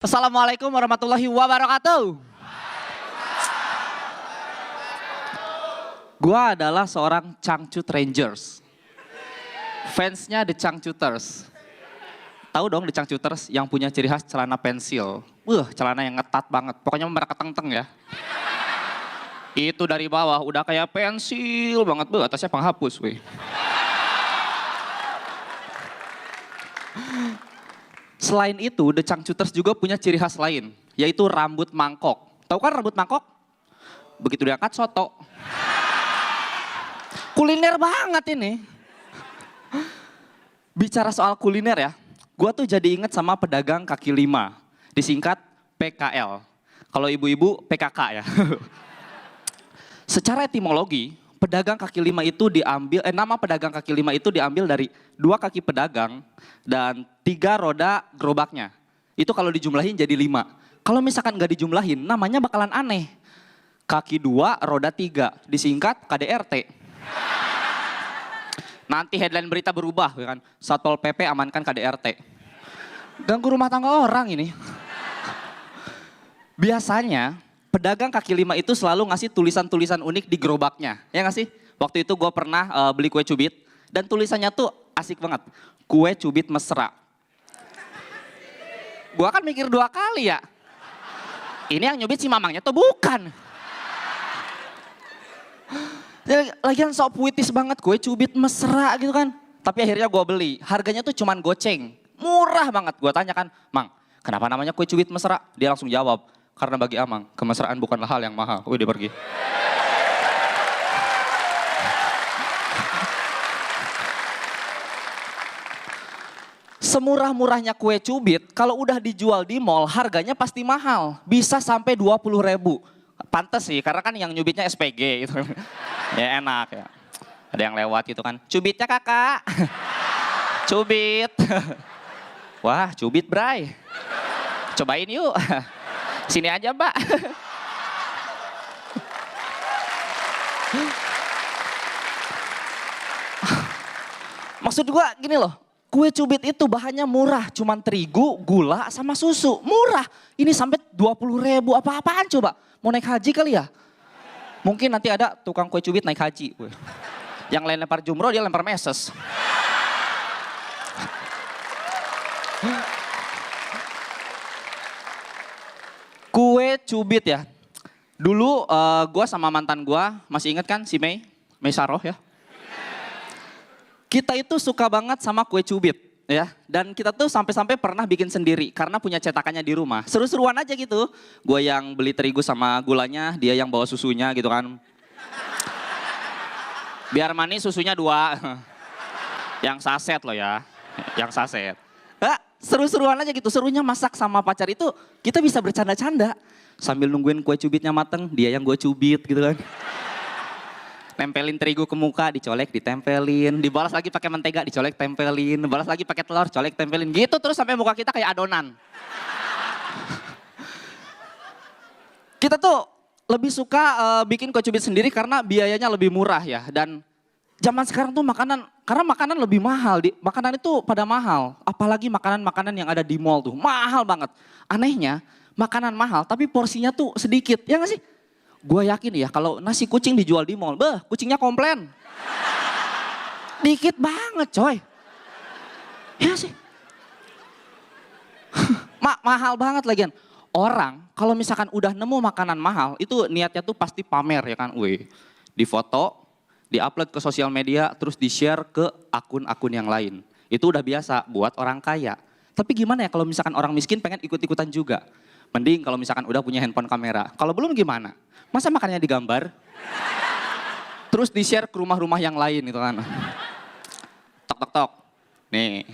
Assalamualaikum warahmatullahi wabarakatuh. Gua adalah seorang Changcut Rangers. Fansnya The Changcuters. Tahu dong The Changcuters yang punya ciri khas celana pensil. Celana yang ngetat banget. Pokoknya mereka teng-teng ya. Itu dari bawah udah kayak pensil banget. Atasnya penghapus weh. Selain itu, The Changcuters juga punya ciri khas lain, yaitu rambut mangkok. Tahu kan rambut mangkok? Begitu diangkat soto. Kuliner banget ini. Bicara soal kuliner ya, gua tuh jadi inget sama pedagang kaki lima, disingkat PKL. Kalau ibu-ibu PKK ya. Secara etimologi, pedagang kaki lima itu diambil, nama pedagang kaki lima itu diambil dari 2 kaki pedagang dan 3 roda gerobaknya. Itu kalau dijumlahin jadi 5. Kalau misalkan nggak dijumlahin, namanya bakalan aneh. Kaki 2, roda 3, disingkat KDRT. Nanti headline berita berubah, ya kan? Satpol PP amankan KDRT. Ganggu rumah tangga orang ini. Biasanya pedagang kaki lima itu selalu ngasih tulisan-tulisan unik di gerobaknya, ya nggak sih? Waktu itu gue pernah beli kue cubit dan tulisannya tuh asik banget. Kue cubit mesra. Gue kan mikir 2 kali ya. Ini yang nyubit si mamangnya tuh bukan. Lagian sok puitis banget, kue cubit mesra gitu kan. Tapi akhirnya gue beli, harganya tuh cuman goceng. Murah banget, gue tanya kan, Mang, kenapa namanya kue cubit mesra? Dia langsung jawab, karena bagi Amang, kemesraan bukanlah hal yang mahal. Wih, dia pergi. Semurah-murahnya kue cubit, kalau udah dijual di mall, harganya pasti mahal. Bisa sampai 20.000. Pantes sih, karena kan yang nyubitnya SPG gitu. Ya enak ya. Ada yang lewat gitu kan, cubitnya kakak. Cubit. Wah, cubit bray. Cobain yuk. Sini aja mbak. Maksud gua gini loh, kue cubit itu bahannya murah, cuman terigu, gula, sama susu. Murah, ini sampai 20.000, apa-apaan coba. Mau naik haji kali ya? Mungkin nanti ada tukang kue cubit naik haji. Yang lain lempar jumroh, dia lempar meses. Kue cubit ya. Dulu gue sama mantan gue, masih inget kan si Mei Saroh ya. Kita itu suka banget sama kue cubit ya. Dan kita tuh sampai-sampai pernah bikin sendiri karena punya cetakannya di rumah. Seru-seruan aja gitu. Gue yang beli terigu sama gulanya, dia yang bawa susunya gitu kan. Biar manis susunya 2. Yang saset loh ya, yang saset. Seru-seruan aja gitu, serunya masak sama pacar itu kita bisa bercanda-canda. Sambil nungguin kue cubitnya mateng, dia yang gue cubit gitu kan. Tempelin terigu ke muka, dicolek, ditempelin. Dibalas lagi pakai mentega, dicolek, tempelin. Dibalas lagi pakai telur, colek, tempelin. Gitu terus sampai muka kita kayak adonan. Kita tuh lebih suka bikin kue cubit sendiri karena biayanya lebih murah ya. Dan zaman sekarang tuh karena makanan lebih mahal, makanan itu pada mahal. Apalagi makanan-makanan yang ada di mall tuh, mahal banget. Anehnya, makanan mahal tapi porsinya tuh sedikit, ya gak sih? Gue yakin ya kalau nasi kucing dijual di mall, kucingnya komplain. Dikit banget coy. Ya sih. Mahal banget lagian. Orang kalau misalkan udah nemu makanan mahal, itu niatnya tuh pasti pamer ya kan. Wih, di foto, di-upload ke sosial media, terus di-share ke akun-akun yang lain. Itu udah biasa buat orang kaya. Tapi gimana ya kalau misalkan orang miskin pengen ikut-ikutan juga? Mending kalau misalkan udah punya handphone kamera. Kalau belum gimana? Masa makannya digambar? Terus di-share ke rumah-rumah yang lain gitu kan. Tok tok tok. Nih.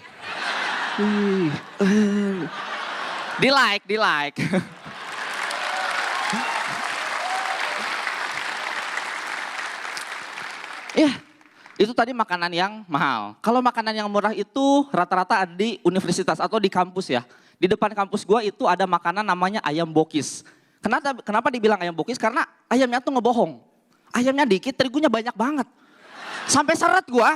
Di-like, di-like. Ya, itu tadi makanan yang mahal. Kalau makanan yang murah itu rata-rata ada di universitas atau di kampus ya. Di depan kampus gua itu ada makanan namanya ayam bokis. Kenapa dibilang ayam bokis? Karena ayamnya tuh ngebohong. Ayamnya dikit, terigunya banyak banget. Sampai seret gua.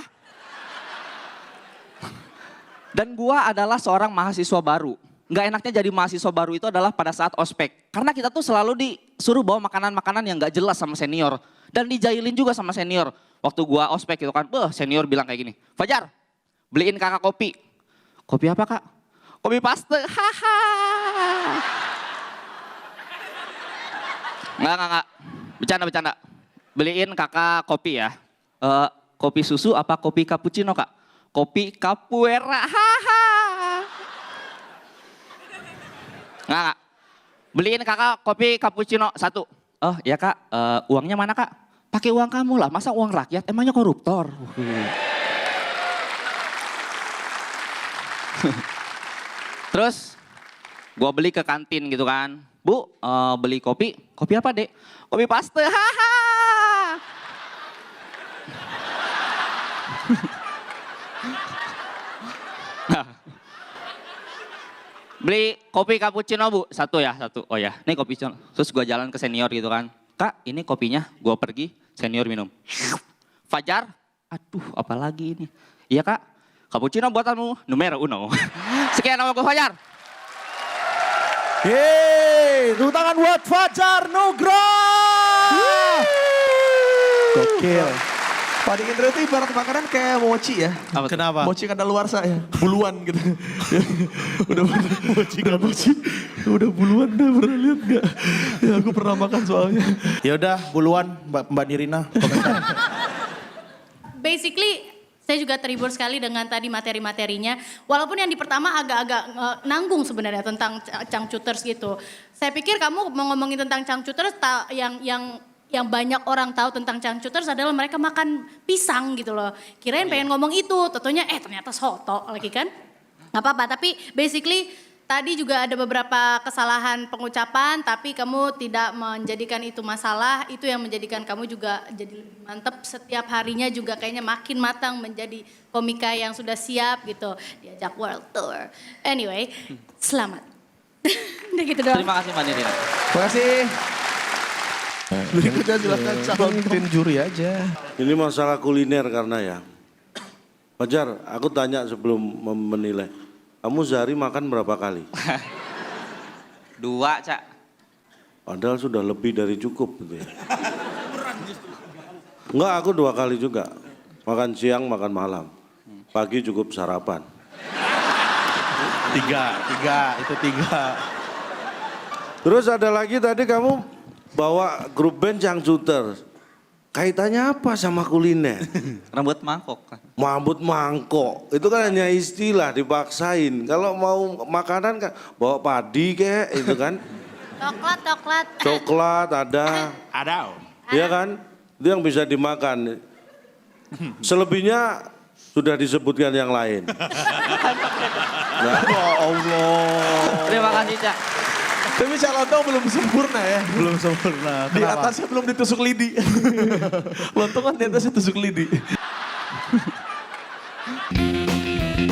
Dan gua adalah seorang mahasiswa baru. nggak enaknya jadi mahasiswa baru itu adalah pada saat ospek. Karena kita tuh selalu disuruh bawa makanan-makanan yang nggak jelas sama senior. Dan dijailin juga sama senior. Waktu gua ospek gitu kan, senior bilang kayak gini, Fajar, beliin kakak kopi. Kopi apa kak? Kopi paste, haha. Enggak. Bercanda. Beliin kakak kopi ya. Kopi susu apa kopi cappuccino kak? Kopi capuera, haha. Enggak. Beliin kakak kopi cappuccino 1. Oh ya kak, uangnya mana kak? Pakai uang kamu lah, masa uang rakyat? Emangnya koruptor? Terus gua beli ke kantin gitu kan. Bu, beli kopi. Kopi apa dek? Kopi paste, haha. Beli kopi cappuccino bu, 1 ya, 1. Oh ya, ini kopi cappuccino. Terus gua jalan ke senior gitu kan. Kak, ini kopinya. Gua pergi, senior minum. Fajar, aduh apalagi ini. Iya kak, cappuccino buatanmu, numero 1. Sekian nama gue Fajar. Yeay, tepuk tangan buat Fajar Nugroh. Gokil. Pak Indra itu ibarat makanan kayak mochi ya. Kenapa? Mochi kadaluarsa ya, buluan gitu. udah mochi. Udah buluan, udah pernah lihat gak? Ya aku pernah makan soalnya. Ya udah, buluan Mbak Nirina. Basically, saya juga terhibur sekali dengan tadi materi-materinya. Walaupun yang di pertama agak-agak nanggung sebenarnya tentang changcuters gitu. Saya pikir kamu mau ngomongin tentang changcuters yang banyak orang tahu tentang changcuters adalah mereka makan pisang gitu loh. Kirain pengen ngomong itu, tentunya ternyata soto lagi kan. Gak apa-apa, tapi basically tadi juga ada beberapa kesalahan pengucapan, tapi kamu tidak menjadikan itu masalah. Itu yang menjadikan kamu juga jadi lebih mantep. Setiap harinya juga kayaknya makin matang menjadi komika yang sudah siap gitu. Diajak world tour. Anyway, selamat. Udah gitu doang. Terima kasih Mbak Nirina. Terima kasih. Berikutnya silakan calon juri aja. Ini masalah kuliner karena ya. Fajar, aku tanya sebelum menilai. Kamu sehari makan berapa kali? 2 cak. Padahal sudah lebih dari cukup gitu ya. Enggak, aku 2 kali juga. Makan siang, makan malam. Pagi cukup sarapan. 3, itu 3. Terus ada lagi tadi kamu bawa grup band Changcuters. Kaitannya apa sama kuliner? Rambut mangkok. Mambut mangkok, itu kan hanya istilah dipaksain. Kalau mau makanan kan bawa padi kek, itu kan. Coklat. Coklat ada. Ada. Iya kan? Itu yang bisa dimakan. Selebihnya sudah disebutkan yang lain. Nah, Ya Allah. Terima kasih cak. Tapi lontong belum sempurna ya. Belum sempurna. Di atasnya belum ditusuk lidi. Lontong kan di atasnya tusuk lidi.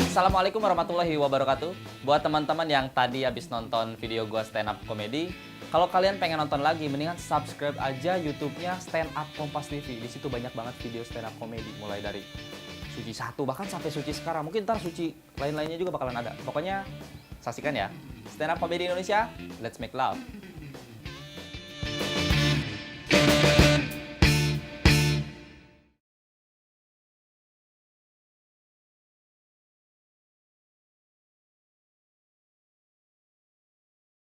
Assalamualaikum warahmatullahi wabarakatuh. Buat teman-teman yang tadi habis nonton video gua stand up komedi, kalau kalian pengen nonton lagi, mendingan subscribe aja YouTube-nya Stand Up Kompas TV. Di situ banyak banget video stand up komedi, mulai dari Suci 1 bahkan sampai Suci sekarang. Mungkin ntar Suci lain-lainnya juga bakalan ada. Pokoknya saksikan ya. Stand Up Komedi Indonesia, let's make love.